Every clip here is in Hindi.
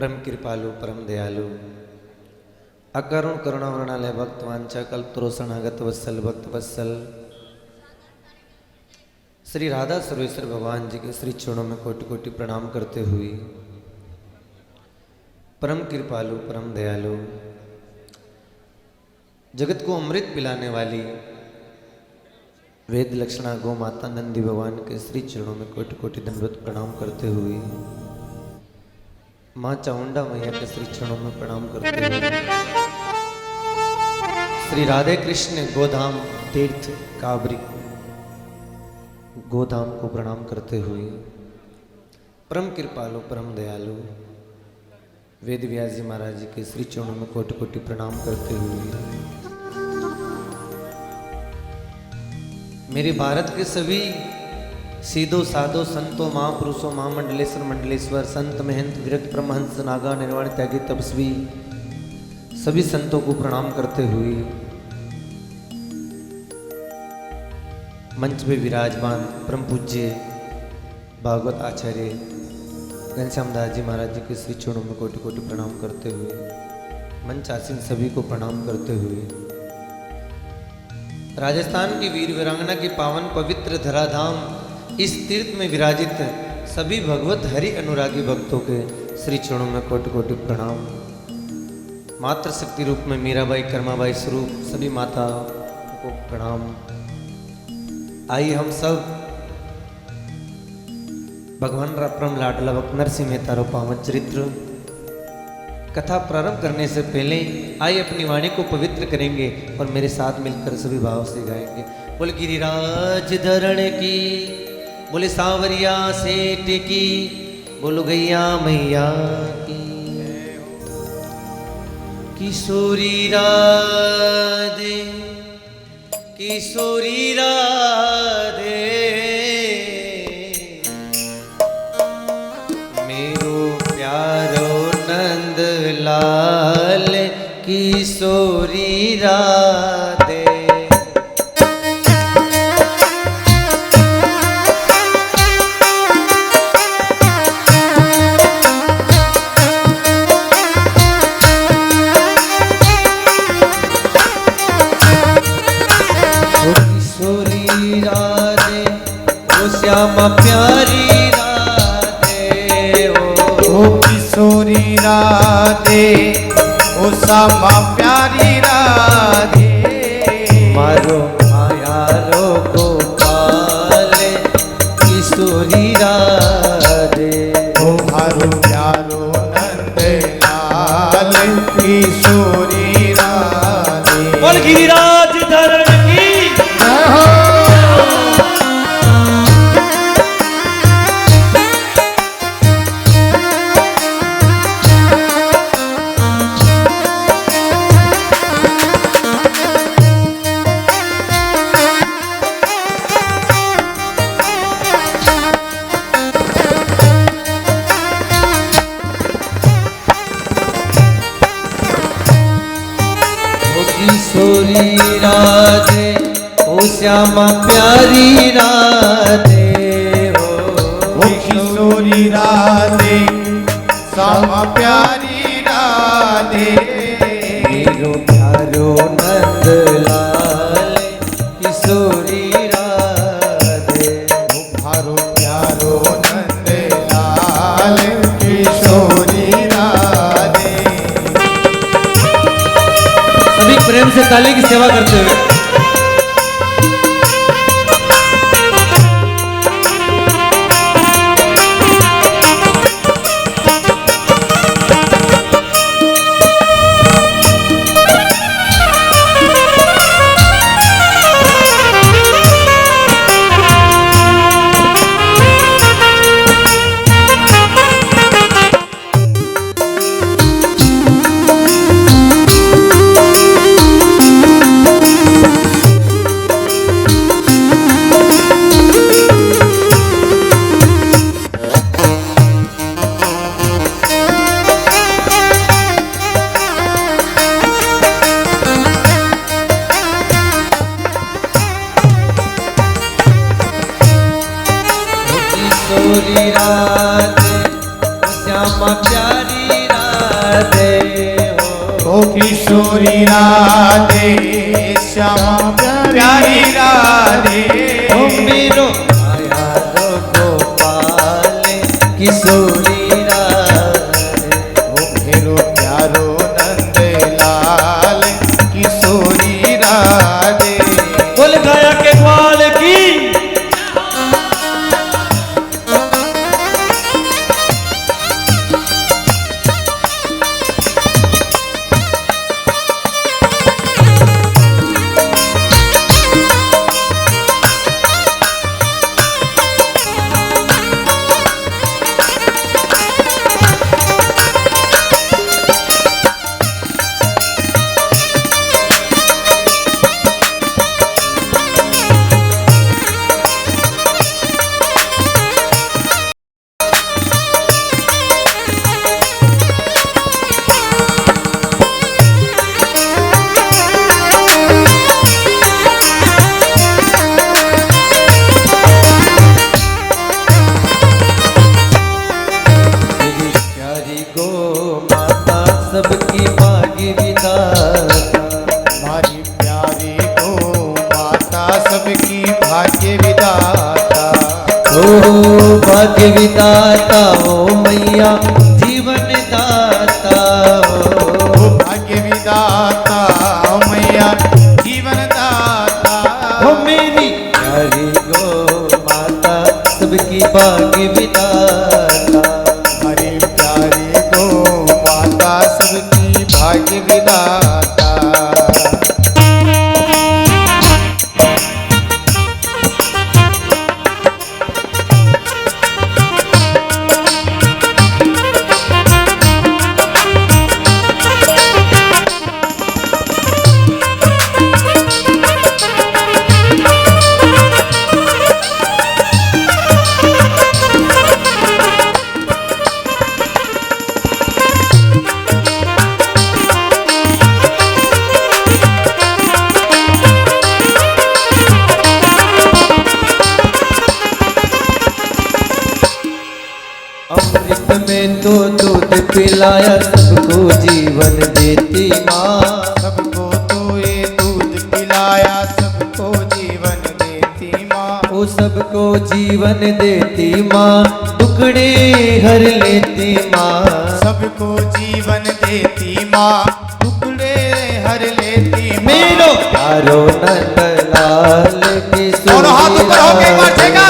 परम कृपालु परम दयालु अकरुण करुणावरणालय भक्त वांछा कल्पतरोषणागत वत्सल भक्त वत्सल श्री राधा सर्वेश्वर भगवान जी के श्री चरणों में कोटि कोटि प्रणाम करते हुए परम कृपालु परम दयालु जगत को अमृत पिलाने वाली वेद लक्षणा गौ माता नंदी भगवान के श्री चरणों में कोटि कोटि दंडवत प्रणाम करते हुए माँ चामुंडा मैया के श्री चरणों में प्रणाम करते हुए श्री राधे कृष्ण गोधाम तीर्थ काबरी गोधाम को प्रणाम करते हुए परम कृपालु परम दयालु वेद व्यास जी महाराज जी के श्री चरणों में कोटि कोटि प्रणाम करते हुए मेरे भारत के सभी सीधो साधो संतो महापुरुषों महामंडलेश्वर मंडलेश्वर संत महंत विरक्त परमहंस नागा निर्वाण त्यागी तपस्वी सभी संतों को प्रणाम करते हुए मंच पे विराजमान परम पूज्य भागवत आचार्य घनश्याम दास जी महाराज जी के श्री चरणों में कोटि कोटि प्रणाम करते हुए मंच आसीन सभी को प्रणाम करते हुए राजस्थान की वीर वीरांगना के पावन पवित्र धराधाम इस तीर्थ में विराजित सभी भगवत हरि अनुरागी भक्तों के श्री चरणों में कोटि कोटि प्रणाम। मातृ शक्ति रूप में मीराबाई कर्माबाई स्वरूप सभी माता को प्रणाम। आइए हम सब भगवान परम लाडला भक्त नरसिंह मेहता रो पावन चरित्र कथा प्रारंभ करने से पहले आइए अपनी वाणी को पवित्र करेंगे और मेरे साथ मिलकर सभी भाव से गाएंगे। बोल गिरिराज धरण की, बोले सांवरिया सेठ की, बोलो गैया मैया की। किशोरी राधे किशोरी राधे मेरो प्यारो नंद लाल किशोरी राधे। श्यामा प्यारी राधे ओ किशोरी राधे ओ श्यामा प्यारी राधे मारो आयारो गोपाल किशोरी राधे ओ मारो प्यारो नंद लाल किशोरी राधे। बोल गिरिराज धरण की जय हो। किशोरी राधे ओ श्यामा प्यारी राधे ओ किशोरी राधे श्यामा प्यारी राधे मेरो प्यारो नंद लाल किशोरी राधे ओ मारो प्यारो नंद लाल किशोरी राधे। सभी प्रेम से ताली की सेवा करते हुए ओ किशोरी राधे श्यामा प्यारी राधे ओ मेरो आया रो गोपाल किशोरी राधे ओ मेरो प्यारो नंद लाल किशोरी राधे बोल गाया के ग्वाल की सबकी भाग्य विधाता हमारी प्यारी गो माता सबकी भाग्य विधाता ओ भाग्य विधाता ओ मैया जीवन दाता ओ भाग्य विधाता ओ मैया जीवन दाता ओ मेरी प्यारी गो माता सबकी भाग्य विधाता हमारी प्यारी गो माता सबकी भाग्य विधाता अमृत में तो दूध पिलाया सबको जीवन देती माँ सबको तो ये दूध पिलाया सबको जीवन देती माँ वो सबको जीवन देती माँ टुकड़े हर लेती माँ सबको जीवन देती माँ टुकड़े हर लेती माँ मेरो प्यारो नंदलाल की दोनों हाथ ऊपर होके एक बार सुरीला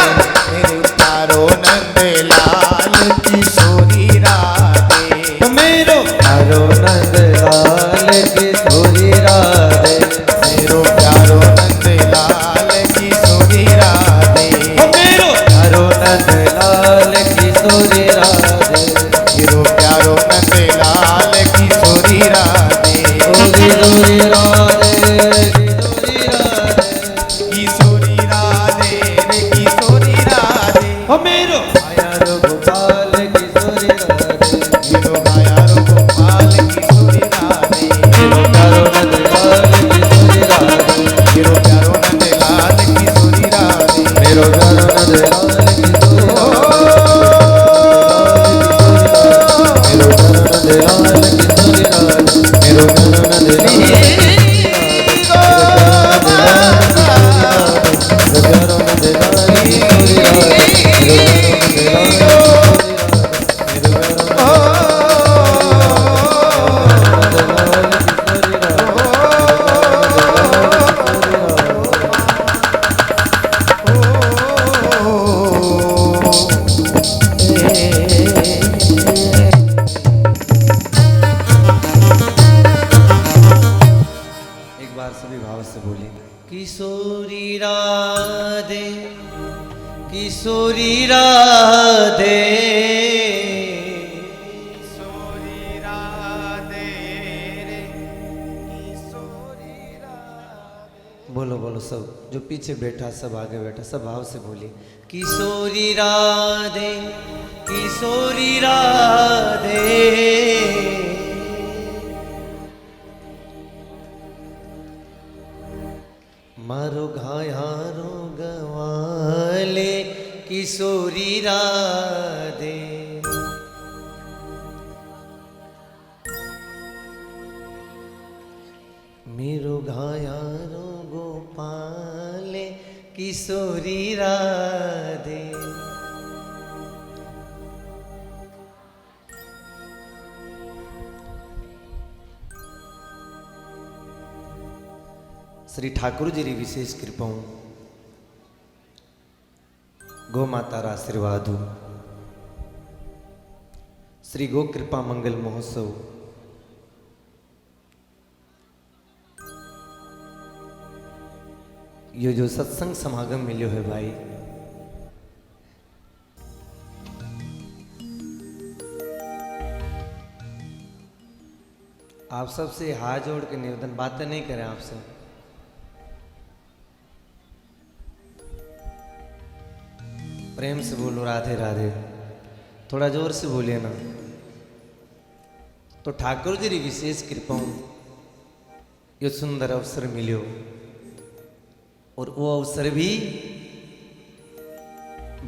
मेरे प्यारो नंद लाल किशोरी राधे मेरो प्यारो नंदलाल की सोरी राधे मेरो प्यारो नंद लाल किशोरी राधे मेरो प्यारो नंदलाल की सोरी राधे मेरो प्यारो नंद लाल किशोरी राधे सोरी सोरी राधे किशोरी राधे रे किशोरी राधे ओ मेरो आया रो गोपाल किशोरी राधे मेरो मायारो गोपाल किशोरी राधे मेरो प्यारो नंदलाल किशोरी राधे मेरो प्यारो नंद लाल किशोरी राधे मेरो प्यारो नंदलाल किशोरी राधे मेरो प्यारो नंदलाल किशोरी राधे मेरो प्यारो एक बार सभी भाव से बोले किशोरी राधे किशोरी राधे किशोरी राधे रे किशोरी राधे बोलो बोलो सब जो पीछे बैठा सब आगे बैठा सब भाव से बोलिए किशोरी राधे किशोरी राधे मारो घायारो गवाले किशोरी राधे मेरो घायारो गोपाले किशोरी राधे। श्री ठाकुर जी री विशेष कृपाओं गो माता रा आशीर्वाद श्री गो कृपा मंगल महोत्सव ये जो सत्संग समागम मिलो है भाई, आप सबसे हाथ जोड़ के निवेदन, बातें नहीं करें आपसे, प्रेम से बोलो राधे राधे, थोड़ा जोर से बोलिए ना। तो ठाकुर जी री विशेष कृपाओं ये सुंदर अवसर मिलो और वो अवसर भी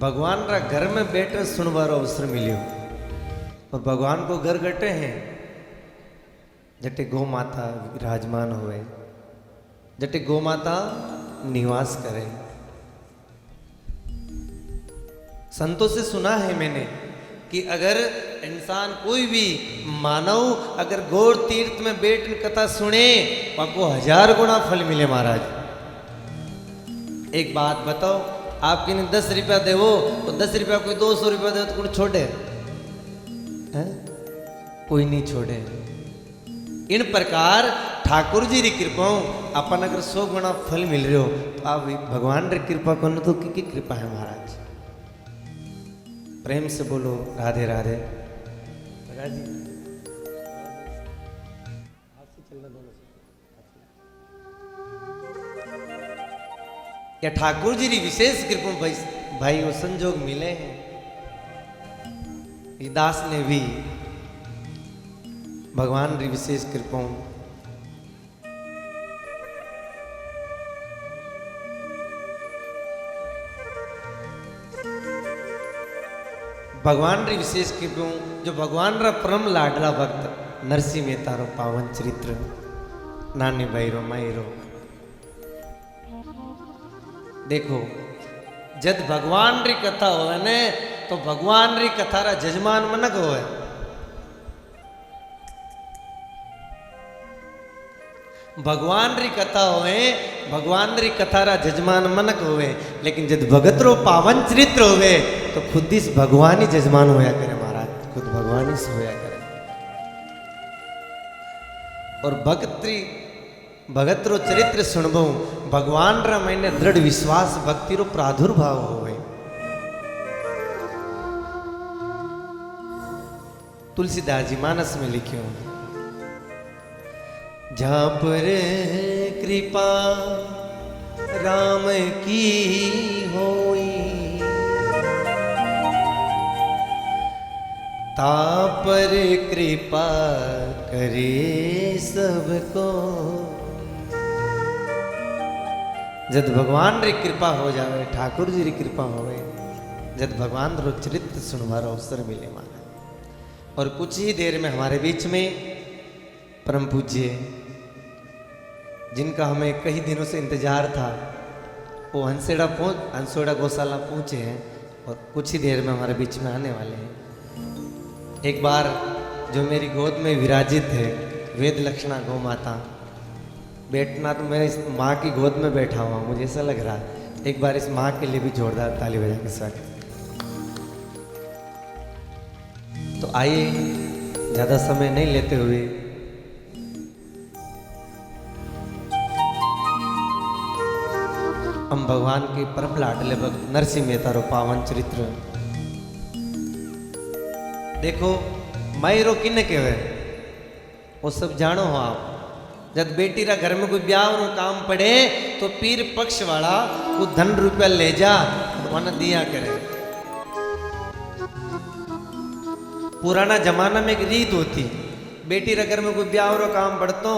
भगवान रा घर में बैठे सुनवारो अवसर मिलो। और भगवान को घर गटे हैं जटे गौ माता विराजमान होए, जटे गौ माता निवास करे। संतों से सुना है मैंने कि अगर इंसान कोई भी मानव अगर गौर तीर्थ में बैठ कथा सुने तो आपको 1000 गुना फल मिले महाराज। एक बात बताओ, आपके ने 10 रुपया देवो तो 10 रुपया कोई 200 रुपया दे तो कोई छोड़े है? कोई नहीं छोड़े। इन प्रकार ठाकुर जी री कृपाओं अपन अगर 100 गुना फल मिल रहे हो तो आप भगवान री कृपा करो तो की कृपा है महाराज। प्रेम से बोलो राधे राधे। या ठाकुर जी री विशेष कृपा भाई वो संजोग मिले हैं। दास ने भी भगवान री विशेष कृपाओं भगवान री विशेष कृपाओं जो भगवान रा परम लाडला भक्त नरसिंह मेहता रो पावन चरित्र नानी भाईरो माईरो। देखो जब भगवान री कथा होवे ने तो भगवान री कथा रा जजमान मनक होवे। भगवान री कथा होवे, भगवान री कथा रा जजमान मनक होवे, लेकिन जब भगत रो पावन चरित्र होवे तो खुद इस भगवान ही जजमान होया करे महाराज, खुद भगवान ही होया करे। और भगत रो चरित्र सुनबो भगवान रा मैंने दृढ़ विश्वास भक्ति रो प्रादुर्भाव होवे। तुलसीदास जी मानस में लिखियो, जहाँ पर कृपा राम की होई तापर कृपा करे सबको। जब भगवान री कृपा हो जावे, ठाकुर जी री कृपा होवे, जब भगवान रो चरित्र सुनवारो अवसर मिले माना। और कुछ ही देर में हमारे बीच में परम पूज्य जिनका हमें कई दिनों से इंतजार था वो हंसोड़ा गौशाला पहुंचे हैं और कुछ ही देर में हमारे बीच में आने वाले हैं। एक बार जो मेरी गोद में विराजित है वेद लक्षणा गौ माता, बैठना तो मैं इस माँ की गोद में बैठा हुआ हूँ, मुझे ऐसा लग रहा है। एक बार इस माँ के लिए भी जोरदार ताली बजा के स्वागत। तो आइए ज़्यादा समय नहीं लेते हुए हम भगवान के परम लाडले भक्त नरसिंह मेहता रो पावन चरित्र देखो। मायरो किन्ने कहवे वो सब जानो हो आप। जब बेटी रा घर में कोई ब्याह रो काम पड़े तो पीर पक्ष वाला को धन रुपया ले जा वन दिया करे। पुराना जमाना में एक रीत होती, बेटी रा घर में कोई ब्याह रो काम पड़तो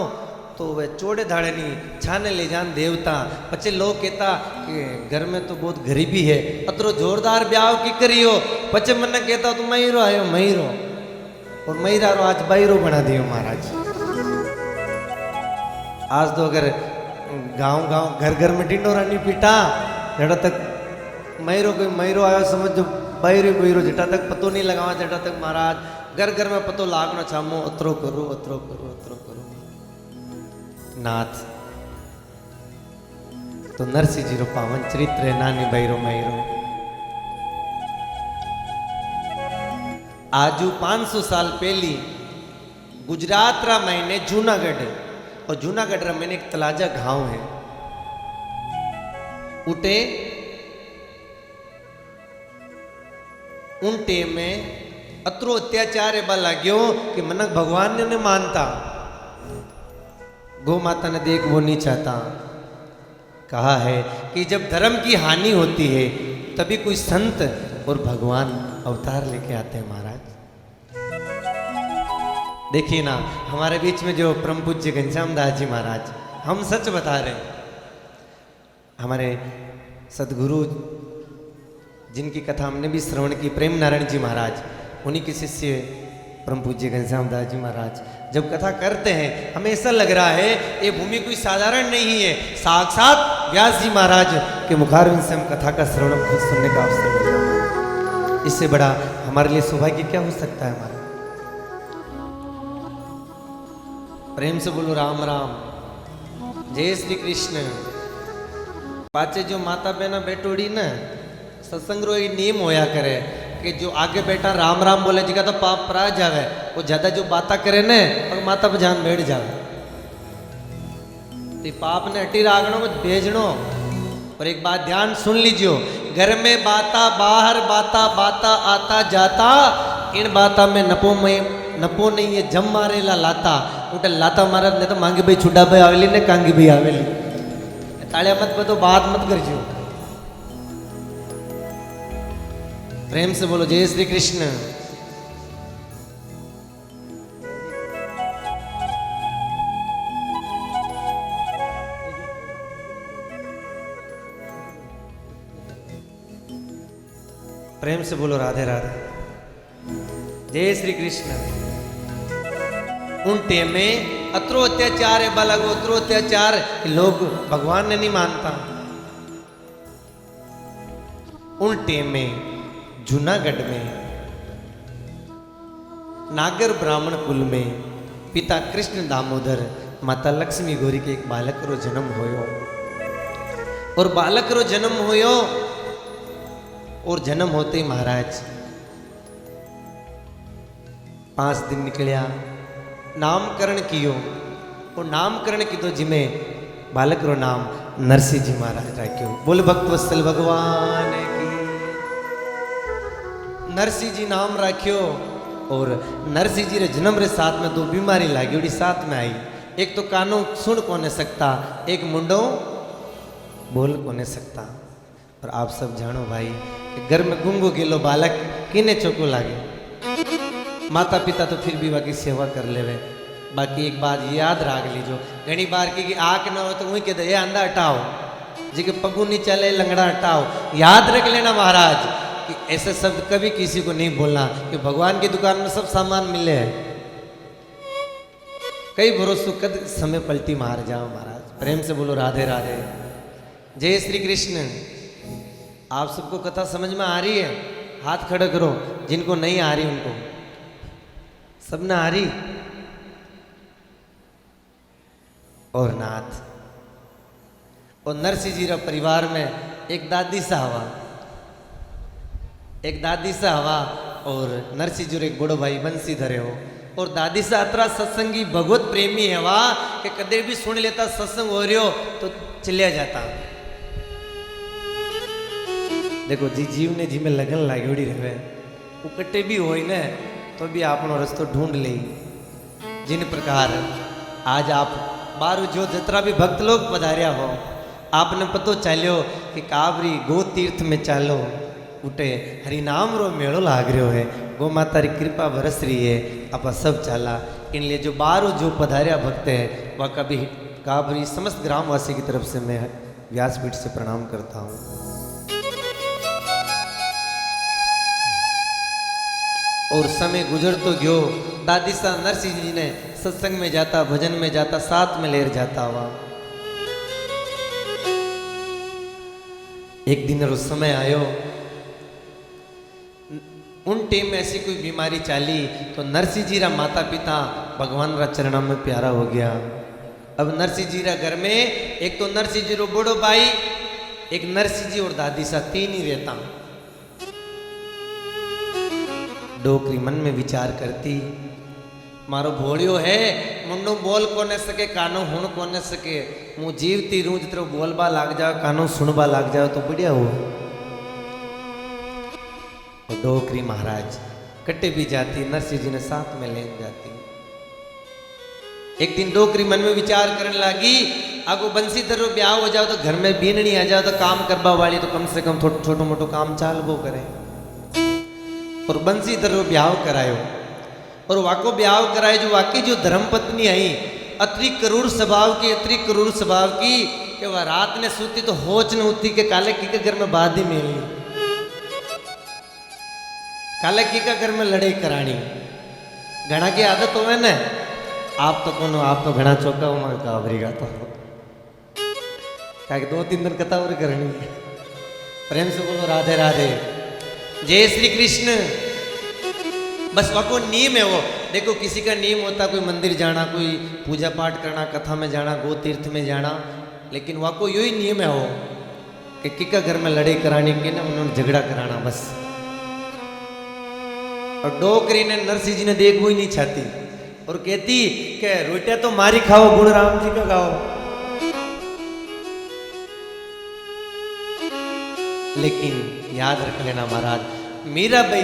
तो वह चोड़े धाड़े नहीं छाने ले जान देवता। पचे लोग कहता कि घर में तो बहुत गरीबी है, अतरो जोरदार ब्याह की करियो। पचे मन कहता तो महीरो आयो महीरो, और महीरा रो आज बाईरो बना दियो महाराज। आज तो अगर गांव गांव घर घर में ढिंडोरा नहीं पीटा जड़ा तक मयूरो आयो समझ जो बहिरो जटा तक पतो नहीं लगावा जटा तक महाराज घर घर में पतो लागना छामो अतरो करो नाथ। तो नरसिंह जी रो पावन चरित्र है नानी बहिरो मयूरो। आजू 500 साल पहली गुजरात रा महीने जूनागढ़ और जूनागढ़ रा मैंने एक तलाजा गांव है उठे उन टेम में अतरो अत्याचार एबा लाग्यो कि मनक भगवान ने मानता गौ माता ने देख वो नहीं चाहता। कहा है कि जब धर्म की हानि होती है तभी कोई संत और भगवान अवतार लेके आते हैं महाराज। देखिए ना हमारे बीच में जो परम पूज्य घनश्याम दास जी महाराज, हम सच बता रहे हैं, हमारे सदगुरु जिनकी कथा हमने भी श्रवण की, प्रेम नारायण जी महाराज, उन्हीं के शिष्य परम पूज्य घनश्याम दास जी महाराज जब कथा करते हैं हमें ऐसा लग रहा है ये भूमि कोई साधारण नहीं है, साक्षात व्यास जी महाराज के मुखारविंद से हम कथा का श्रवण खुद सुनने का अवसर मिल रहा है। इससे बड़ा हमारे लिए सौभाग्य क्या हो सकता है हमारा। प्रेम से बोलो राम राम, जय श्री कृष्ण। पाचे जो माता बहना बैठोड़ी न सत्संग रो नियम होया करे कि जो आगे बैठा राम राम बोले जगह तो पाप परा जावे, वो ज्यादा जो बाता करे न और माता पर जान बैठ जावे। तो पाप ने हटी रागणों को भेजनो। और एक बात ध्यान सुन लीजियो, घर में बाता बाहर बाता बाता आता जाता, इन बाता में नपो नहीं है जम मारेला लाता। उठे लाता मारा ने तो मांगी भाई छुड्डा भाई आवेली ने कांगी भाई आवेली, तालिया मत बतो बात मत करजो। प्रेम से बोलो जय श्री कृष्ण। प्रेम से बोलो राधे राधे, जय श्री कृष्ण। उन टेम में अतरो अत्याचार है बालगो, अतरो अत्याचार लोग भगवान ने नहीं मानता। उन टेम में जूनागढ़ में नागर ब्राह्मण कुल में पिता कृष्ण दामोदर माता लक्ष्मी गौरी के एक बालक रो जन्म होयो। और बालक रो जन्म होयो और जन्म होते ही महाराज 5 दिन निकलिया, नामकरण कियो। और नामकरण की तो जिमे बालक रो नाम नरसिंह जी महाराज राख्यो। बोल भक्त वत्सल भगवान की। नरसिंह जी नाम राख्यो। और नरसिंह जी रे जन्म रे साथ में 2 बीमारी लागी उड़ी साथ में आई। एक तो कानो सुन कोने सकता, एक मुंडो बोल कोने सकता। और आप सब जानो भाई कि घर में गुंगो गेलो बालक किने चोको लागे। माता पिता तो फिर भी बाकी सेवा कर लेवे। बाकी एक बात याद राख लीजो, घनी बार की आँख ना हो तो वही कहते ये अंधा हटाओ, जी के पगू नहीं चले लंगड़ा हटाओ। याद रख लेना महाराज कि ऐसे शब्द कभी किसी को नहीं बोलना कि भगवान की दुकान में सब सामान मिले है। कई भरोसों कद समय पलटी मार जाओ महाराज। प्रेम से बोलो राधे राधे, जय श्री कृष्ण। आप सबको कथा समझ में आ रही है? हाथ खड़े करो जिनको नहीं आ रही उनको। सबने आ रही? और नाथ और नरसिंह जी रा परिवार में एक दादी सा हवा, एक दादी सा हवा और नरसिंह जी एक बड़ो भाई बंसी धरे हो। और दादी सा अतरा सत्संगी भगवत प्रेमी है वा कि कदे भी सुन लेता सत्संग हो रही हो तो चलिया जाता। देखो जी जीव ने जी में लगन लागोड़ी रहे, वो कटे भी हो न तो भी आपनो रस्तो ढूंढ ले। जिन प्रकार आज आप बारू जो जतरा भी भक्त लोग पधारिया हो, आपने पतो चाल्यो कि कावरी गो तीर्थ में चालो उठे हरिनाम रो मेड़ो लाग रहो है, गो माता री कृपा बरस रही है, आप सब चाला। इन लिए जो बारू जो पधारिया भक्त है वह कभी कावरी समस्त ग्रामवासी की तरफ से मैं व्यासपीठ से प्रणाम करता हूँ। और समय गुजर तो गयो। दादी सा नरसिंह जी ने सत्संग में जाता, भजन में जाता, साथ में लेर जाता हुआ। एक दिन रो समय आयो, उन टाइम में ऐसी कोई बीमारी चाली तो नरसिंह जी रा माता पिता भगवान रा चरणों में प्यारा हो गया। अब नरसिंह जी रा घर में एक तो नरसिंह जी रो बड़ो भाई, एक नरसिंह जी और दादी सा तीन ही रहता। डोकरी मन में विचार करती, मारो भोलियो है, मुन्नो बोल कोने सके, कानो हुण कोने सके, मु जीवती रूं जितरो बोलबा लाग जाओ, कानो सुनबा लाग जाओ तो बढ़िया हो। और डोकरी महाराज कट्टे भी जाती, नरसिंह जी ने साथ में लेन जाती। एक दिन डोकरी मन में विचार करने लगी, आगो बंसीधर रो ब्याह हो जाओ तो घर में बीननी आ जाओ तो काम करबा वाली तो कम से कम छोटो मोटो काम चाल वो करे। और बंसीधर रो ब्याह करायो, और वाको ब्याह कराए जो वाकई जो धर्मपत्नी आई अतरी करूर स्वभाव की, अतरी करूर स्वभाव की कि वह रात ने सूती तो होच न होती के काले की के घर में बाधी मिली, काले की का घर में लड़ाई करानी। घना की आदत होवे न, आप तो कौन, आप तो घना चौका हो, मैं काबरी गाता हूँ क्या 2-3 दिन कथा और करनी। प्रेम से बोलो राधे राधे, जय श्री कृष्ण। बस वाको नियम है वो। देखो किसी का नियम होता, कोई मंदिर जाना, कोई पूजा पाठ करना, कथा में जाना, गो तीर्थ में जाना, लेकिन वाको यही नियम है वो कि किका घर में लड़ाई करानी के ना, उन्होंने झगड़ा कराना बस। और डोकरी ने नरसिंह जी ने देखो ही नहीं चाहती और कहती कि रोटियां तो मारी खाओ, गुण राम जी का खाओ। लेकिन याद रख लेना महाराज, मीरा भाई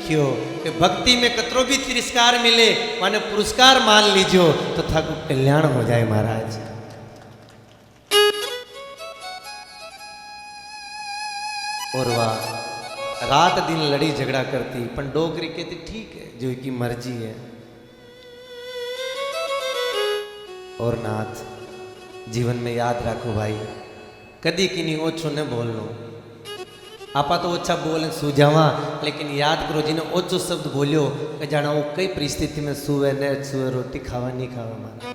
क्यों कि भक्ति में कतरो भी तिरस्कार मिले माने पुरस्कार मान लीजो तो था को कल्याण हो जाए महाराज। और वाह रात दिन लड़ी झगड़ा करती, पर डोकरी कहती ठीक है जो की मर्जी है। और नाथ जीवन में याद रखो भाई, कदी की नहीं ओछो न बोलनो। आपा तो ओछा बोले सूझावा, लेकिन याद करो जिन्हें ओछो शब्द बोलियो कि जाना वो कई परिस्थिति में सुवे न सुवे, रोटी खावा नहीं खावा माना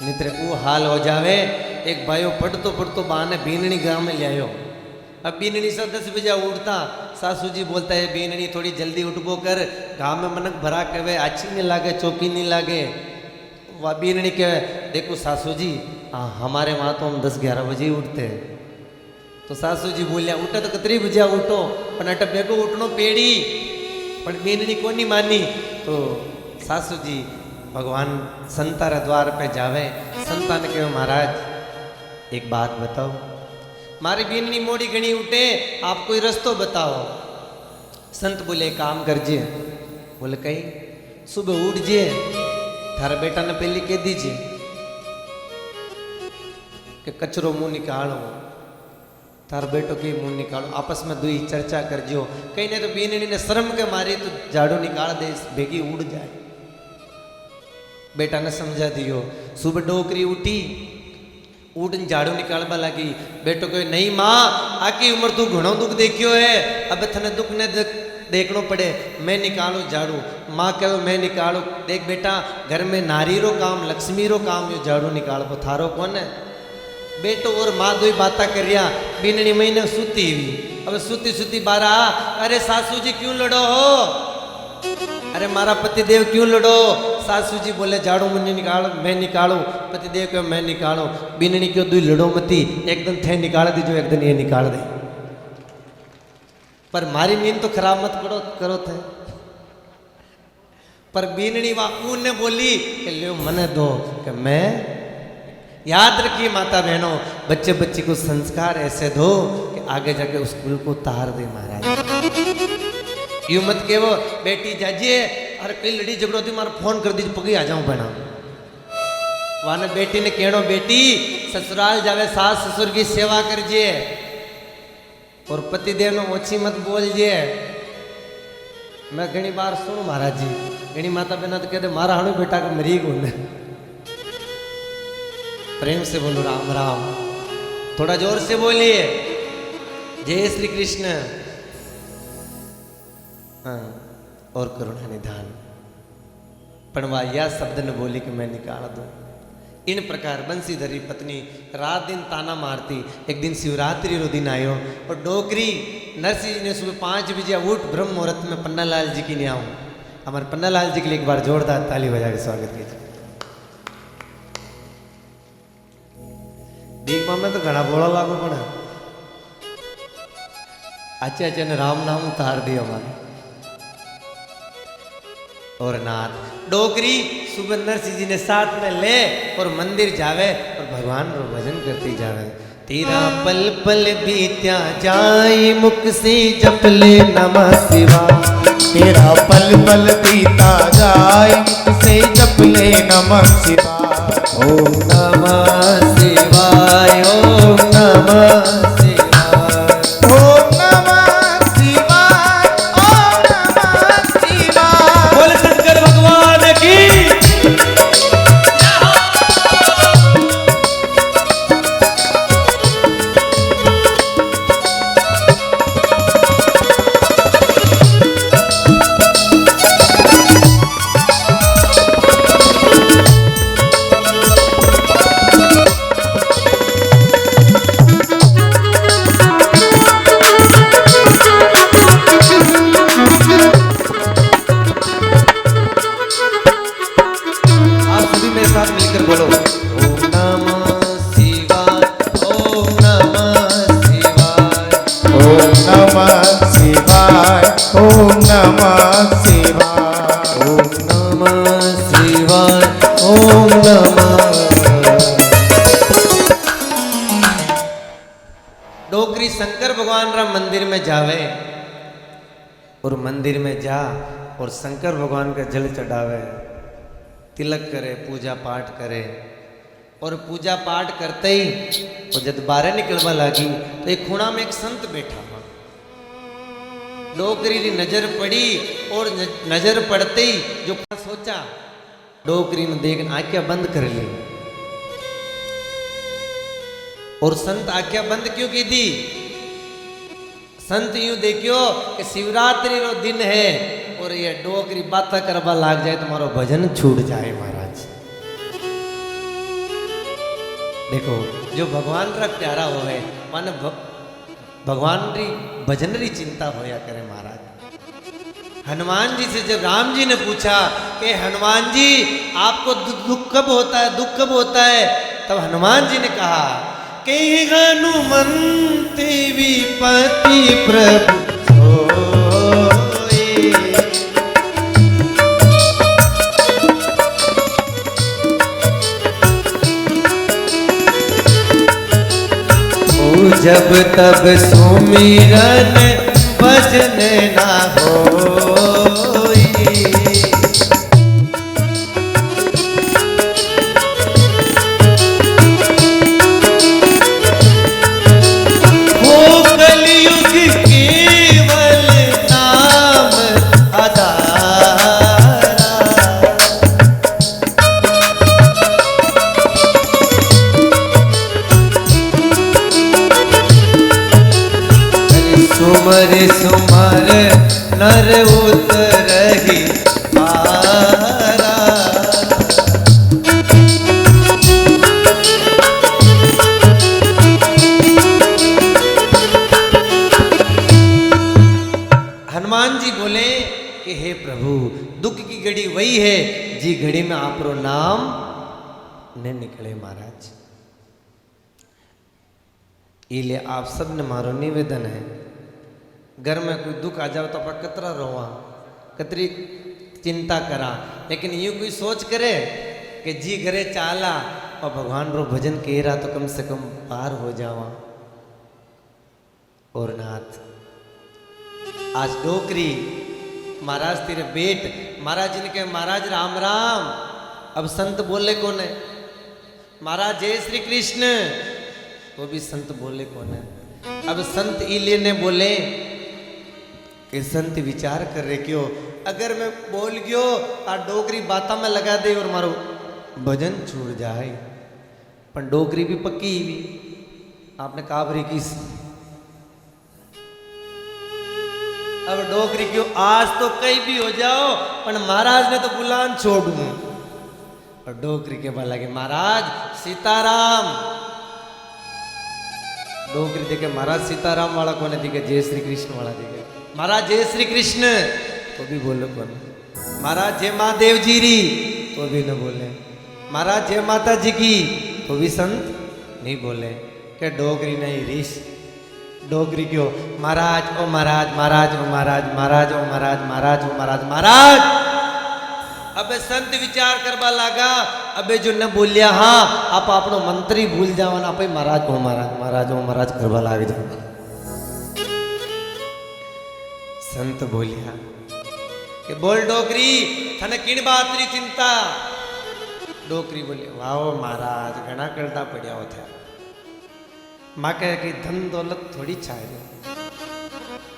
नित्र वो हाल हो जावे। एक भाइयों पढ़तो पढ़तो बाने बीननी गांव में ले आयो। अब बीननी सब 10 बजे उठता, सासू जी बोलता है बीननी थोड़ी जल्दी उठबो कर, गांव में मनक भरा कहे अच्छी नहीं लागे, चौकी नहीं लागे। वह बीननी कहे देखो सासू जी, हाँ हमारे वहाँ तो हम 10-11 बजे ही उठते हैं। तो सासू जी बोलिया उठे तो कतरी बजे उठो, पर अट बेगो उठनो पेड़ी, पर बीननी को नहीं मानी। तो सासू जी भगवान संतारा द्वार पे जावे, संता ने कहे महाराज एक बात बताओ, मारी बीननी मोड़ी घनी उठे, आप कोई रस्तो बताओ। संत बोले काम करजे। बोले कहीं सुबह उठ जे, थारा बेटा ने पहले कह दीजिए कि कचरो मुंह निकालो, थार बेटो के मुंह निकालो, आपस में दुई चर्चा कर जो। कहीं ने तो बीननी ने शर्म के मारे तो झाड़ू निकाल दे, भेगी उड़ जाए। बेटा ने समझा दियो। सुबह डोकरी उठी, उठ झाड़ू निकालबा लगी। बेटो कहे नहीं माँ, आकी उम्र तू घणो दुख देखियो है, अब थने दुख ने देखनो पड़े, मैं निकालो झाड़ू। माँ कहो मैं निकालो। देख बेटा घर में नारी रो काम, लक्ष्मी रो काम, यो झाड़ू निकालो, थारो कौन है। बेटो और माँ दो ही बातें कर रिया। बीननी महीने सुती हुई, अब सुती सुती बारा, अरे सासू जी क्यों लड़ो हो, अरे मारा पतिदेव क्यों लड़ो। सासू जी बोले झाड़ू मुझे निकालो, मैं निकालू। पतिदेव क्यों मैं निकालो। बीननी क्यों दुई लड़ो मती, एक दिन थे निकाल दीजो, एक दिन ये निकाल दे, पर मारी नींद तो खराब मत करो थे। पर बीननी वाकू ने बोली कि ले मने दो, कि मैं याद रखिए माता बहनों, बच्चे बच्ची को संस्कार ऐसे दो कि आगे जाके उस स्कूल को तार दे महाराज। यूं मत के वो बेटी जाजिए, अरे कई लड़ी झगड़ो थी मारा फोन कर दीजिए, पगी आ जाऊं बना। वाने बेटी ने कहनो बेटी ससुराल जावे सास ससुर की सेवा करजिए, और पतिदेव ने ओछी मत बोलजिए। मैं घनी बार सुनू महाराज जी, घनी माता बहना तो कहते मारा हाणु बेटा का मरी गुण। प्रेम से बोलो राम राम, थोड़ा जोर से बोलिए जय श्री कृष्ण। हाँ, और करुणा निधान। पणवा यह शब्द न बोली कि मैं निकाल दूं। इन प्रकार बंसीधरी पत्नी रात दिन ताना मारती। एक दिन शिवरात्रि रो दिन आयो और डोकरी नरसिंह जी ने सुबह 5 बजे उठ ब्रह्म मुहूर्त में पन्नालाल जी की ने आऊँ। हमारे पन्नालाल जी के लिए एक बार जोरदार ताली बजा के स्वागत कीजिए। देख में तो घना बोला लागू पड़ा। अच्छे अच्छे ने राम नाम उतार दिया हमारे। और नाथ डोकरी सुबह नरसिंह जी ने साथ में ले और मंदिर जावे और भगवान रो भजन करती जावे। तेरा पल पल बीत्या जाए मुख से जप ले नमः शिवाय। तेरा पल पल बीता जाए मुख से जप ले नमः शिवाय। ओम नमः शिवाय ओम नमः शिवाय ओम नमः शिवाय ओम नमः शिवाय। बोल शंकर भगवान की। बोलो ओम नमः शिवाय ओम नमः शिवाय ओम नमः शिवाय ओम नमः शिवाय ओम नमः शिवाय ओम नमः। डोकरी शंकर भगवान राम मंदिर में जावे और मंदिर में जा और शंकर भगवान का जल चढ़ावे, तिलक करे, पूजा पाठ करे। और पूजा पाठ करते ही और जब बाहर निकलवा लगी तो एक खूणा में एक संत बैठा हुआ। डोकरी की नजर पड़ी और नजर पड़ते ही जो सोचा डोकरी ने देख आज्ञा बंद कर ली। और संत आज्ञा बंद क्यों की थी? संत यूं देखियो कि शिवरात्रि रो दिन है और ये डोकरी बात करवा लाग जाए तो मारो भजन छूट जाए महाराज। देखो जो भगवान रा प्यारा होवे माने भगवान री भजन री चिंता होया करे महाराज। हनुमान जी से जब राम जी ने पूछा कि हनुमान जी आपको दुख कब होता है, दुख कब होता है, तब हनुमान जी ने कहा कि हनुमंत विपति प्रभु सोए। जब तब सुमिरन भजन ना होई। वो कलयुग केवल नाम आधारा। सुमर सुमर नर उतरहि पारा। हनुमान जी बोले कि हे प्रभु दुख की घड़ी वही है जी घड़ी में आपरो नाम न निकले महाराज। इसलिए आप सब ने मारो निवेदन है घर में कोई दुख आ जाओ तो आप कतरा रोवा कतरी चिंता करा, लेकिन यूं कोई सोच करे कि जी घरे चाला और भगवान रो भजन कह रहा तो कम से कम पार हो जावा। और नाथ आज डोकरी महाराज तेरे बेट महाराज जी ने कहे महाराज राम राम। अब संत बोले कौन है? महाराज जय श्री कृष्ण, वो भी संत बोले कौन है? अब संत इले ने बोले कि संत विचार कर रहे क्यों, अगर मैं बोल गयो आ डोकरी बाता में लगा दे और मारो भजन छूट जाए। पर डोकरी भी पक्की भी आपने काबरी की अब डोकरी क्यों आज तो कहीं भी हो जाओ पर महाराज ने तो बुलान छोड़ू और डोकरी के बोला कि महाराज सीताराम डोकरी देखे महाराज सीताराम वाला कौन दिखे जय श्री कृष्ण वाला दिखे महाराज जय श्री कृष्ण तो भी बोलो कौन महाराज जय महादेव जी री तो भी न बोले महाराज जय माता जी की तो भी संत नहीं बोले क्या डोगरी नहीं रीस डोगरी क्यों महाराज ओ महाराज महाराज ओ महाराज महाराज ओ महाराज महाराज ओ महाराज महाराज अबे संत विचार करवा लगा अबे जो न बोलिया हाँ आप अपनो मंत्री भूल जाओ ना पे महाराज ओ महाराज महाराज ओ महाराज करवा लाग जाओ संत बोलिया कि बोल डोगरी थने किन बात री चिंता डोकरी बोली वाओ महाराज घना करता पड़िया हो था माँ कहे कि धन दौलत थोड़ी चाहिए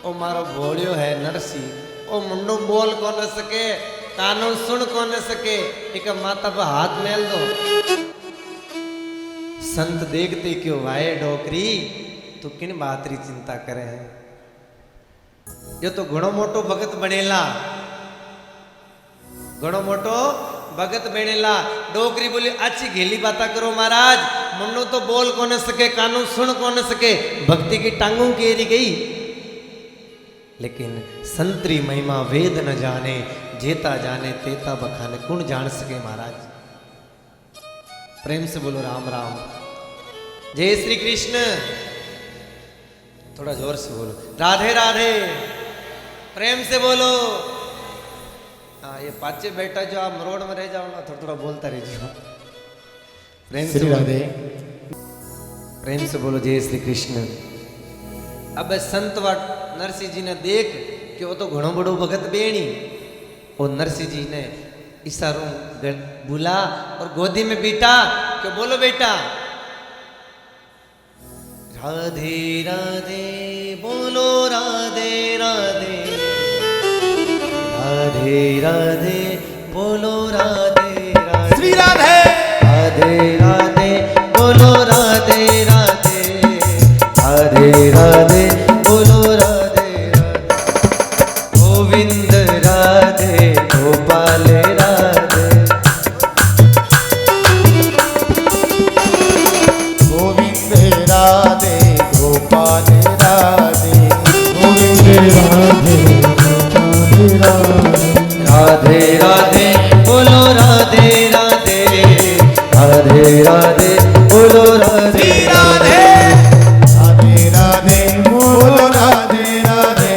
ओ मारो भोलियो है नरसी ओ मुंडो बोल को न सके कानों सुन को न सके एक माता पर हाथ मेल दो संत देखते क्यों वाए डोकरी तू किन बात री चिंता करे है यो तो घणो मोटो भगत बनेला घणो मोटो भगत बनेला डोकरी बोली अच्छी घेली बाता करो महाराज मुन्नो तो बोल को न सके कानू सुन को न सके भक्ति की टांगों केरी गई लेकिन संतरी महिमा वेद न जाने जेता जाने तेता बखाने कौन जान सके महाराज प्रेम से बोलो राम राम जय श्री कृष्ण थोड़ा जोर से बोलो राधे राधे प्रेम से बोलो हाँ ये पाचे बैठा जो आप मरोड़ में रह जाओ ना थोड़ा थोड़ा बोलता रहिए प्रेम से राधे प्रेम से बोलो जय श्री कृष्ण अब संत व नरसिंह जी ने देख कि वो तो घणो बड़ो भगत बेणी और नरसिंह जी ने इशारों बुला और गोदी में बीटा कि बोलो बेटा राधे राधे बोलो राधे राधे राधे राधे बोलो राधे राधे श्री राधे राधे राधे बोलो राधे राधे राधे राधे बोलो राधे राधे गोविंद राधे गोपाल राधे गोविंद राधे गोपाल राधे गोविंद राधे गोपाल राधे राधे राधे बोलो राधे राधे राधे राधे बोलो राधे राधे राधे राधे बोलो राधे राधे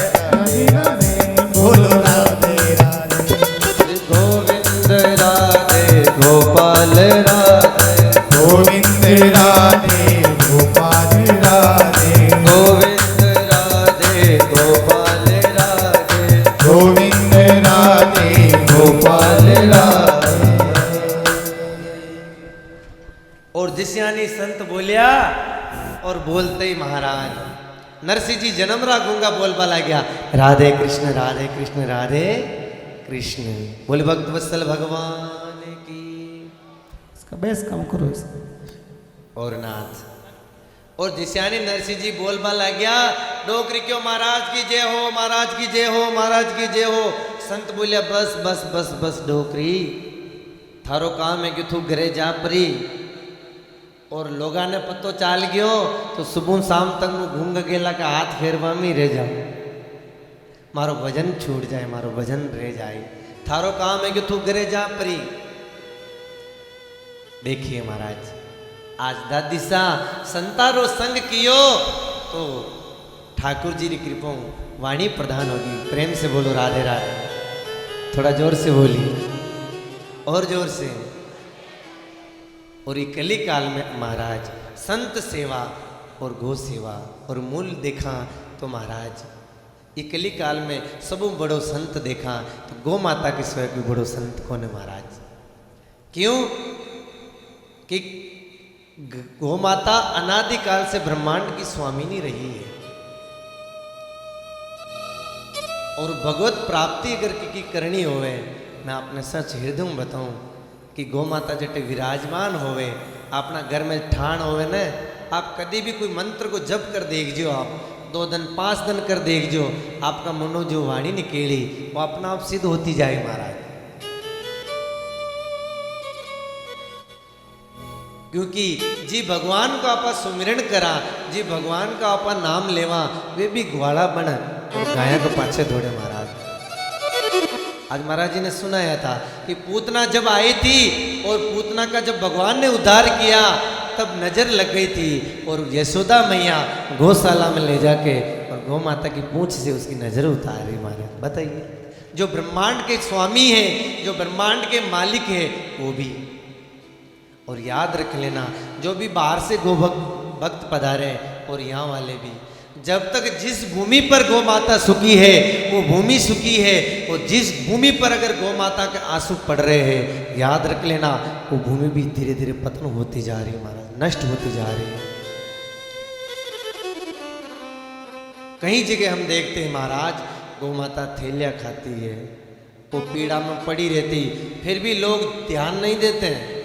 राधे राधे बोलो राधे राधे गोविंद राधे गोपाल राधे गोविंद राधे गोपाल राधे गोविंद राधे गोपाल राधे गोविंद राधे गोपाल राधे और जिस्यानी संत बोलिया और बोलते ही महाराज नरसिंह जी जन्मरा गूंगा बोलबा लग गया राधे कृष्ण राधे कृष्ण बोले भक्त वत्सल भगवान की इसका बेस काम करो और नाथ और जिस्यानी नरसिंह जी बोलबा लग गया डोकरी क्यों महाराज की जय हो महाराज की जय हो महाराज की जय हो संत बोलिया बस बस बस बस डोकरी थारो काम है कि तू घरे जा परी और लोगा ने पतो चाल गयो तो सुबह शाम तक मैं घूंग गेला का हाथ फेरवा में रह जाऊं मारो भजन छूट जाए मारो भजन रह जाए थारो काम है कि तू घरे जा परी देखिए महाराज आज दादी सा संतारो संग कियो तो ठाकुर जी की कृपा वाणी प्रदान होगी प्रेम से बोलो राधे राधे थोड़ा जोर से बोली और जोर से और ये कली काल में महाराज संत सेवा और गो सेवा और मूल देखा तो महाराज ये कली काल में सब बड़ो संत देखा तो गो माता के स्वयं भी बड़ो संत कौन है महाराज क्यों कि गो माता अनादिकाल से ब्रह्मांड की स्वामिनी रही है और भगवत प्राप्ति अगर की करनी होवे मैं अपने सच हृदय में बताऊं कि गौ माता जटे विराजमान होवे अपना घर में ठाण होवे न आप कभी भी कोई मंत्र को जप कर देखियो आप 2 दिन 5 दिन कर देख जो आपका मनो जो वाणी निकेली वो अपना आप सिद्ध होती जाए महाराज। क्योंकि जी भगवान को आपा सुमिरन करा, जी भगवान का आपा नाम लेवा, वे भी ग्वाला बन और गाया के पाछे दौड़े महाराज। आज महाराज जी ने सुनाया था कि पूतना जब आई थी और पूतना का जब भगवान ने उद्धार किया तब नजर लग गई थी और यशोदा मैया गौशाला में ले जाके और गौ माता की पूंछ से उसकी नजर उतारी महाराज। बताइए, जो ब्रह्मांड के स्वामी है, जो ब्रह्मांड के मालिक है वो भी। और याद रख लेना, जो भी बाहर से गो भक्त पधारे और यहाँ वाले भी, जब तक जिस भूमि पर गौ माता सुखी है वो भूमि सुखी है, और जिस भूमि पर अगर गौ माता के आंसू पड़ रहे हैं याद रख लेना वो भूमि भी धीरे धीरे पतन होती जा रही है महाराज, नष्ट होती जा रही है। कई जगह हम देखते हैं महाराज गौ माता थैलियाँ खाती है, वो पीड़ा में पड़ी रहती, फिर भी लोग ध्यान नहीं देते हैं।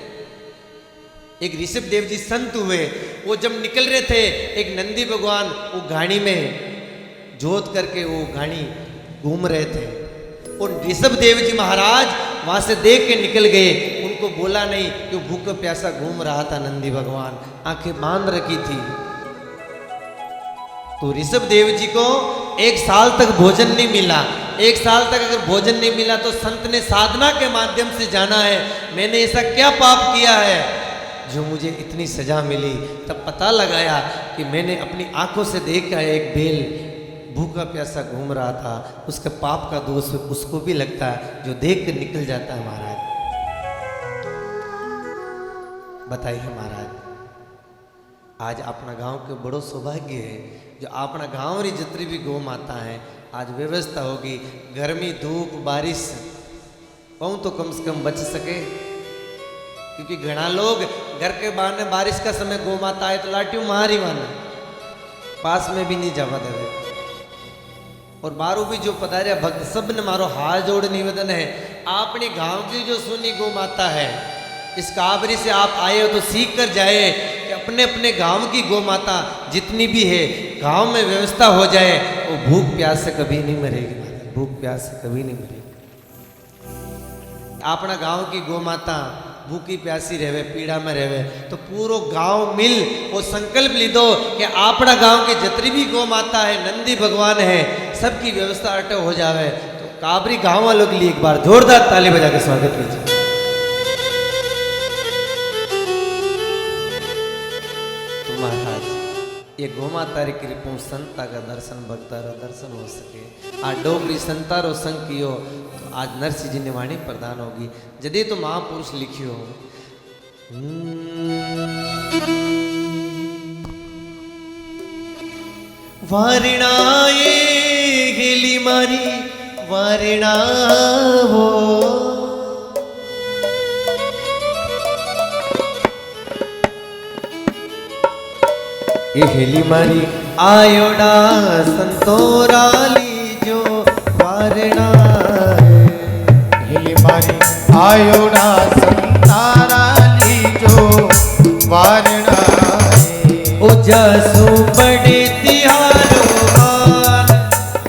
एक ऋषभ देव जी संत हुए, वो जब निकल रहे थे एक नंदी भगवान वो घाणी में जोत करके वो घाणी घूम रहे थे और ऋषभ देव जी महाराज वहां से देख के निकल गए, उनको बोला नहीं कि भूख प्यासा घूम रहा था नंदी भगवान, आंखें बांध रखी थी। तो ऋषभ देव जी को 1 साल तक भोजन नहीं मिला। 1 साल तक अगर भोजन नहीं मिला तो संत ने साधना के माध्यम से जाना है मैंने ऐसा क्या पाप किया है जो मुझे इतनी सजा मिली। तब पता लगाया कि मैंने अपनी आंखों से देखा एक बैल भूखा प्यासा घूम रहा था, उसके पाप का दोष उसको भी लगता है जो देख कर निकल जाता है महाराज। बताइए महाराज, आज अपना गांव के बड़ो सौभाग्य है जो अपना गांव री जितनी भी गौ माता है आज व्यवस्था होगी, गर्मी धूप बारिश कहूँ तो कम से कम बच सके। क्योंकि घना लोग घर के बाहर बारिश का समय गौ माता आए तो लाटियों मारी माना पास में भी नहीं जावा देवे। और बारू भी जो पधारे भक्त सब ने मारो हाथ जोड़ निवेदन है, अपने गांव की जो सुनी गौ माता है इस काबरी से आप आए हो तो सीख कर जाए कि अपने अपने गांव की गौ माता जितनी भी है गांव में व्यवस्था हो जाए, वो भूख प्यास से कभी नहीं मरेगी, भूख प्यास से कभी नहीं मरेगी। अपना गांव की गौ माता भूखी प्यासी रहे पीड़ा में रहे तो पूरो गांव मिल वो संकल्प ली दो कि अपना गांव के जितनी भी गौ माता है नंदी भगवान है सबकी व्यवस्था अटो हो जावे। तो काबरी गांव वालों के लिए एक बार जोरदार ताली बजा के स्वागत कीजिए। तो महाराज ये गौ माता री कृपा संता का दर्शन भक्ता रा दर्शन हो सके। आज डोगरी संता रो संग कियो तो आज नरसिंह जी ने वाणी प्रदान होगी जदे तो महापुरुष लिखियो वारिणाए गेली मारी वारिणा हो ये हेली मारी आयोडा संतोराली जो वारणा हेली मारी आयोडा संताराली जो वारणा ओ जासू बड़े तिहारो मान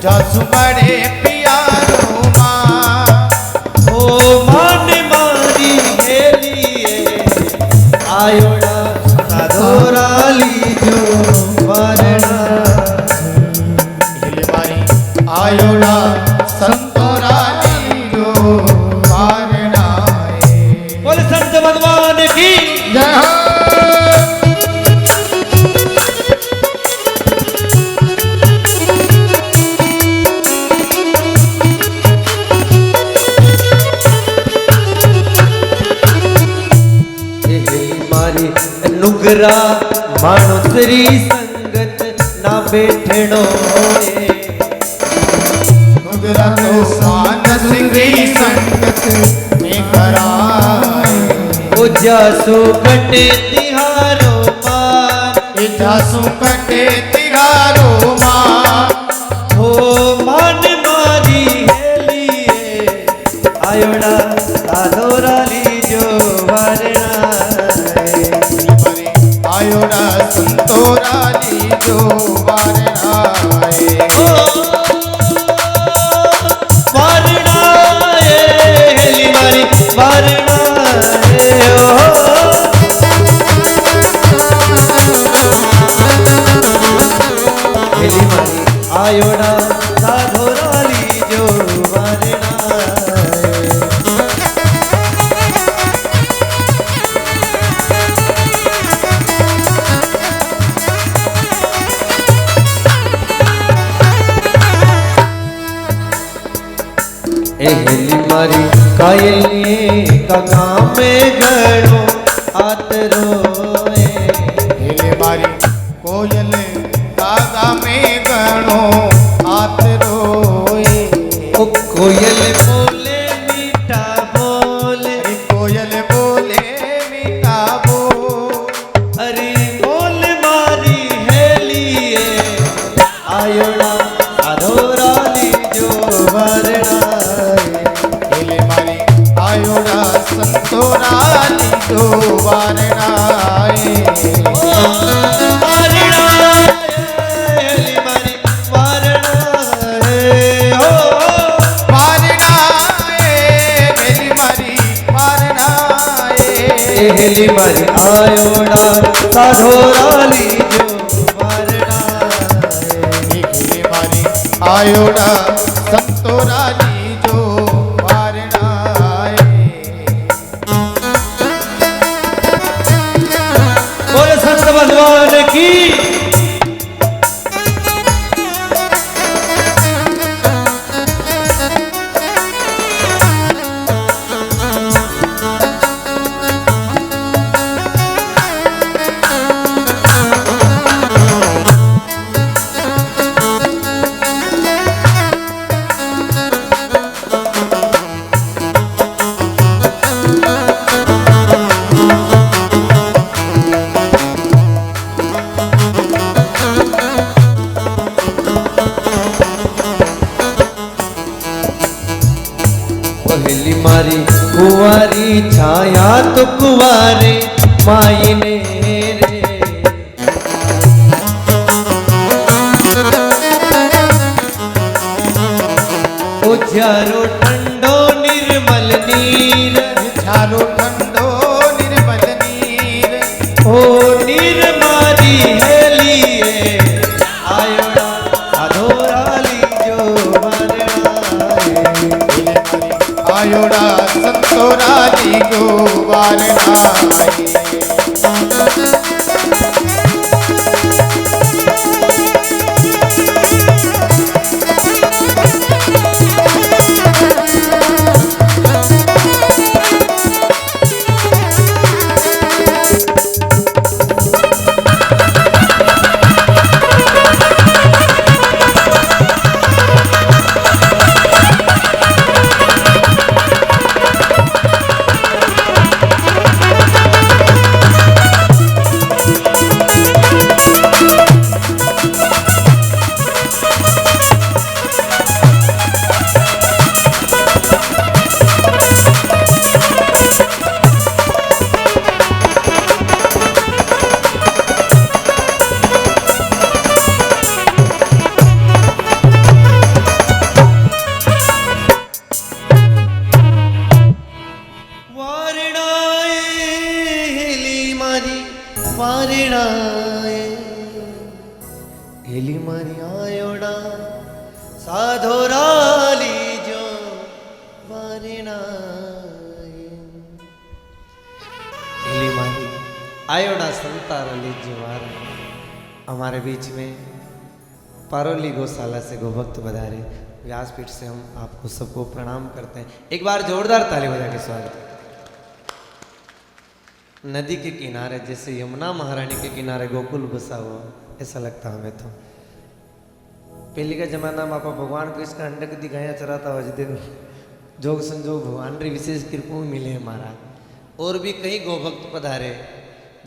जासू बड़े प्यारो मान ओ मान मारी हेली आयोडा संतोराली जो वारणा हेली मारी आयोडा संतोराली जो वारणा। बोल संत भगवान की जय हो। नुगरा मानुसरी संगत ना बैठनो नुगरा तो मानसरी संगत में कराए ओ जासू कटे तिहारो मान जासू कटे तिहारो मान हो मान मारी हेलिए आयोड़ा आदोराली जो वारणा आयोडा संतोराली जो वारणा। हेली कगा में गणो आत रोए। हेले मारी कोयल कागा में गणो आत रोए। ओ कोयल बोले मीठा बोले, अरे कोयल बोले मीठा बोल। अरे बोल मारी हेलिए आयोड़ा अधोराली जो वरणाए। हेले मारी आयोड़ा संतोराली जो वारणाए। हेली मारी आयोड़ा साधोराली जो वरणाए। हेले मारी आयोड़ा संतोराली जो वारणाए। बोले संत भगवान की। पहली मारी कुंवारी छाया तो कुंवारे मायने रे। ओ झारो ठंडो निर्मल नीर, झारो ठंडो निर्मल नीर। ओ नीर मारी हेलिए आयोड़ा अधोराली जो वरणाए। आयोड़ा संतोराली जो वारणाए। वारणाए। हेली मारी आयोड़ा साधोराली जो वारणाए। हेली मारी आयोड़ा संताराली जो वारणाए। हमारे बीच में पारोली गौशाला से गोभक्त बधारे व्यासपीठ से हम आपको सबको प्रणाम करते हैं। एक बार जोरदार ताली बजा के स्वागत। नदी के किनारे जैसे यमुना महारानी के किनारे गोकुल बसा हुआ ऐसा लगता हमें तो। पहले का जमाना में आप भगवान को इसका अंडक दिखाया चराता हुआ दिन जोग संजोग भगवान रे विशेष कृपा मिले महाराज। और भी कई गोभक्त पधारे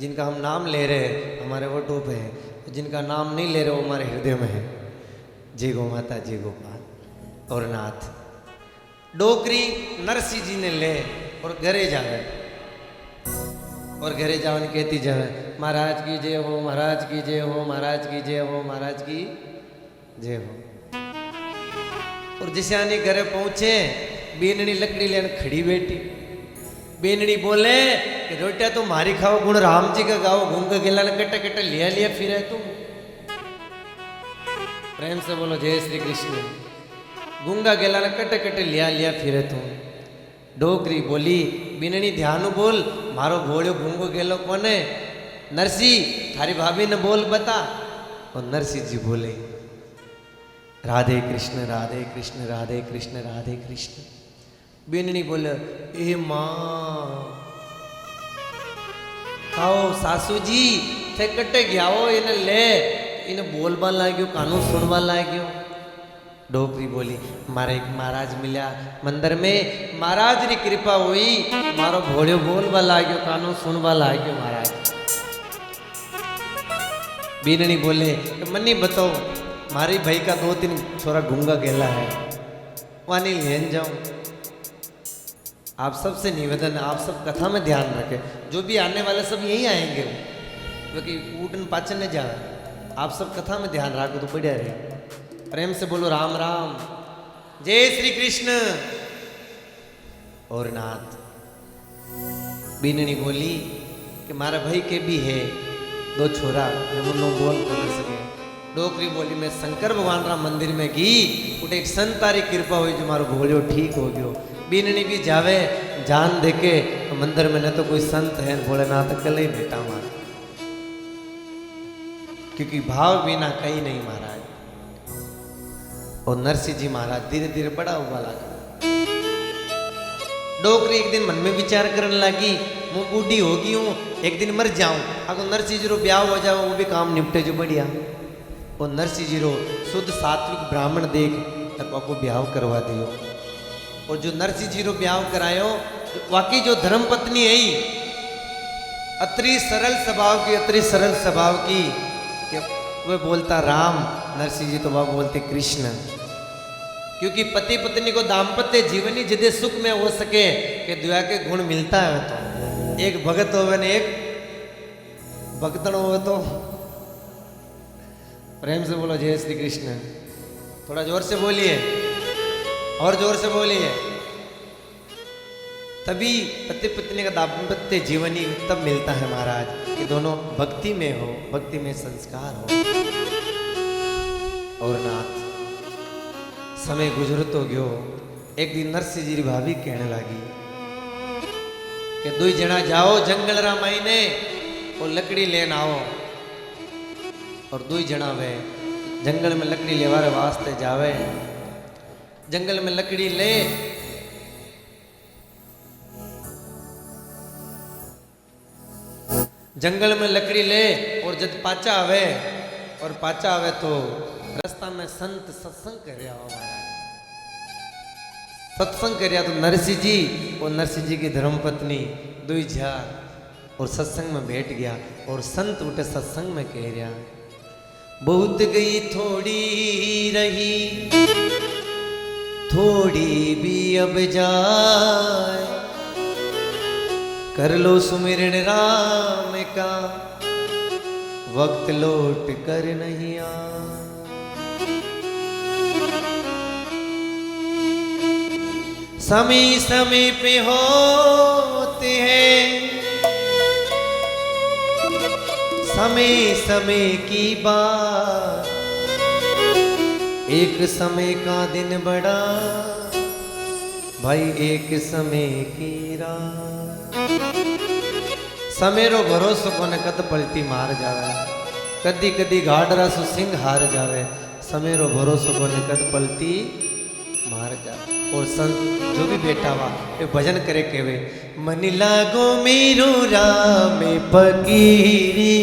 जिनका हम नाम ले रहे हैं हमारे वो टोप है, जिनका नाम नहीं ले रहे वो हमारे हृदय में है। जय गौ माता, जय गोपाल और नाथ। डोकरी नरसिंह जी ने ले और घरे जावे और घरे जावन कहती जावे महाराज की जय हो, महाराज की जय हो, महाराज की जय हो, महाराज की जय हो। और जिसे आने घरे पहुंचे बेननी लकड़ी लेने खड़ी बैठी। बेननी बोले कि रोटिया तो मारी खाओ गुण राम जी का गाओ, घूम गिला ने कट्टा कट्टा लिया लिया फिर है तुम। प्रेम से बोलो जय श्री कृष्ण। गूंगा गेला ने कट्टे कट्टे लिया लिया फिरे तुम। डोकरी बोली बिननी ध्यान बोल मारो घोड़ो गूंगो गेलो कोने। नरसी थारी भाभी ने बोल बता। और नरसिंह जी बोले राधे कृष्ण राधे कृष्ण राधे कृष्ण राधे कृष्ण। बीननी बोले ए मां आओ सासू जी थे कटे गया हो इन्हें ले इन्हें बोलबा लाग्यो कानून सुनवा लाग्यो। डोकरी बोली मारे एक महाराज मिला मंदिर में महाराज री कृपा हुई मारो भोलियो बोलबा लाग्यो कानून सुनवा लाग्यो महाराज। बीननी बोले मन्नी बताओ मारी भाई का 2-3 छोरा गूंगा गेला है वहां नहीं लेन जाऊं। आप सबसे निवेदन है आप सब कथा में ध्यान रखें जो भी आने वाले सब यही आएंगे क्योंकि ऊटन पाचन न जाए। आप सब कथा में ध्यान रखो तो बढ़िया रहे। प्रेम से बोलो राम राम जय श्री कृष्ण और नाथ। बीननी बोली कि मारा भाई के भी है 2 छोरा मुन्नो बोल कर सके। डोकरी बोली मैं शंकर भगवान राम मंदिर में गई उठे एक संत तारी कृपा हुई जो मारो भोलियो ठीक हो गयो। बीननी भी जावे जान देके तो मंदिर में न तो कोई संत है भोलेनाथ कल ही बेटा मारा क्योंकि भाव बिना कहीं नहीं महाराज। और नरसिंह जी महाराज धीरे धीरे बड़ा हुआ लगा। डोकरी एक दिन मन में विचार करने लगी मैं बूढ़ी होगी हूँ एक दिन मर जाऊं अगर नरसिंह जी रो ब्याह हो जाओ वो भी काम निपटे जो बढ़िया। और नरसिंह जी रो शुद्ध सात्विक ब्राह्मण देख तब आपको ब्याह करवा दियो। और जो नरसिंह जी रो ब्याह करायो वाकई जो धर्म पत्नी है अतरी सरल स्वभाव की कि वह बोलता राम नरसिंह जी तो वह बोलते कृष्ण। क्योंकि पति पत्नी को दाम्पत्य जीवन ही जिदे सुख में हो सके कि दुआ के गुण मिलता है तो एक भगत होवे ने एक भक्तन होवे तो। प्रेम से बोलो जय श्री कृष्ण। थोड़ा जोर से बोलिए और जोर से बोलिए तभी पति पत्नी का दाम्पत्य जीवन ही तब मिलता है महाराज कि दोनों भक्ति में हो भक्ति में संस्कार हो। और नाथ समय गुजरत हो गयो एक दिन नरसिंह जी भाभी कहने लगी कि 2 जना जाओ जंगल रा मायने और लकड़ी लेन आओ। और 2 जना वे जंगल में लकड़ी लेवारे वास्ते जावे। जंगल में लकड़ी ले जंगल में लकड़ी ले और जब पाचा आवे तो रास्ता में संत सत्संग कर रहा हो सत्संग कर रहा तो नरसिंह जी और नरसिंह जी की धर्मपत्नी 2 जा और सत्संग में बैठ गया। और संत उठे सत्संग में कह रहा बहुत गई थोड़ी रही थोड़ी भी अब जाए कर लो सुमिरन राम का वक्त लौट कर नहीं आ। समय समय पे होते हैं समय समय की बात एक समय का दिन बड़ा भाई एक समय की रात। समय रो भरोसो कोने कद पलटी मार जावे कदी कदी गाडरा सु सिंह हार जावे। समय रो भरोसो कोने कद पलटी मार जावे। और संत जो भी बैठा हुआ ये भजन करे केवे मनी लागो मेरो राम फकीरी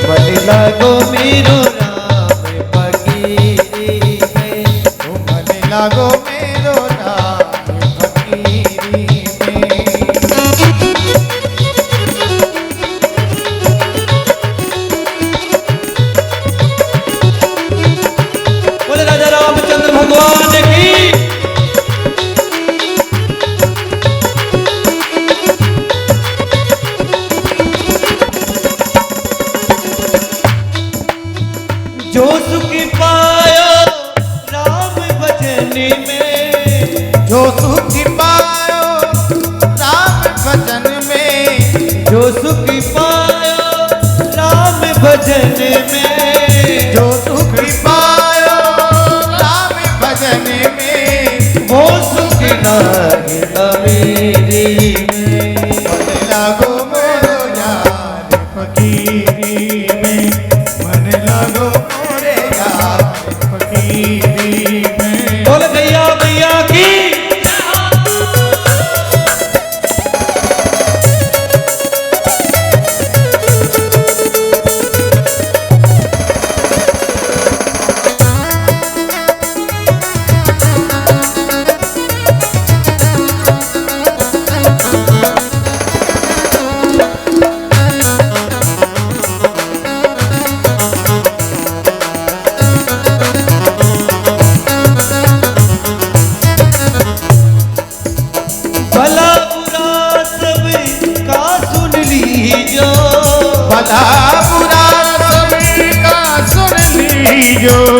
मनी लागो मेरो राम फकीरी मनी लागो मेरो राम फकीरी भगवान की जो सुख पायो राम भजन में जो सुख पायो राम भजन में जो सुख पायो राम भजन में जो सुख पायो राम भजन में वो सुख नागे मेरी में लागो मेरो यार फकीरी में जो